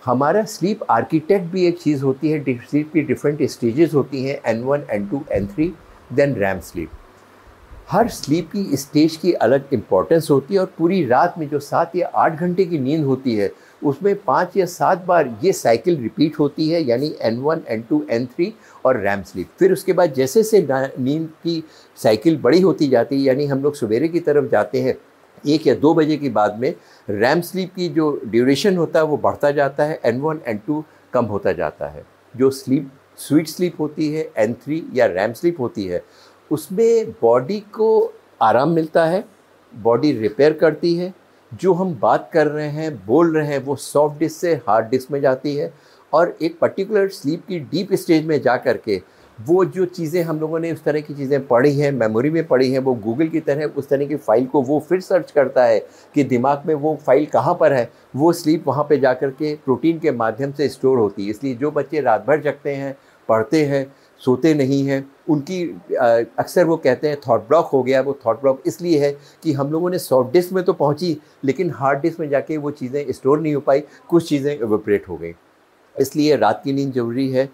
हमारा sleep architect भी एक चीज़ होती है, स्लीप की डिफरेंट स्टेजेस होती हैं, N1, N2, N3, then REM sleep. हर स्लीप की स्टेज की अलग इम्पोर्टेंस होती है और पूरी रात में जो 7 या 8 घंटे की नींद होती है उसमें 5 या 7 बार ये साइकिल रिपीट होती है, यानी N1, N2, N3 और रैम स्लीप। फिर उसके बाद जैसे से नींद की साइकिल बड़ी होती जाती है, यानी हम लोग सवेरे की तरफ जाते हैं 1 या 2 बजे के बाद में रैम स्लीप की जो ड्यूरेशन होता है वो बढ़ता जाता है, N1, N2 कम होता जाता है। जो स्वीट स्लीप होती है, N3 या रैम स्लीप होती है, उसमें बॉडी को आराम मिलता है, बॉडी रिपेयर करती है, जो हम बात कर रहे हैं, बोल रहे हैं, वो सॉफ्ट डिस्क से हार्ड डिस्क में जाती है और एक पर्टिकुलर स्लीप की डीप स्टेज में जा कर के वो जो चीज़ें हम लोगों ने उस तरह की चीज़ें पढ़ी हैं, मेमोरी में पढ़ी हैं, वो गूगल की तरह उस तरह की फ़ाइल को वो फिर सर्च करता है कि दिमाग में वो फ़ाइल कहाँ पर है, वो स्लीप वहाँ पे जा कर के प्रोटीन के माध्यम से स्टोर होती है। इसलिए जो बच्चे रात भर जगते हैं, पढ़ते हैं, सोते नहीं हैं, उनकी अक्सर वो कहते हैं थॉट ब्लॉक हो गया। वो थॉट ब्लॉक इसलिए है कि हम लोगों ने सॉफ्ट डिस्क में तो पहुंची, लेकिन हार्ड डिस्क में जाके वो चीज़ें स्टोर नहीं हो पाई, कुछ चीज़ें इवेपोरेट हो गई। इसलिए रात की नींद ज़रूरी है।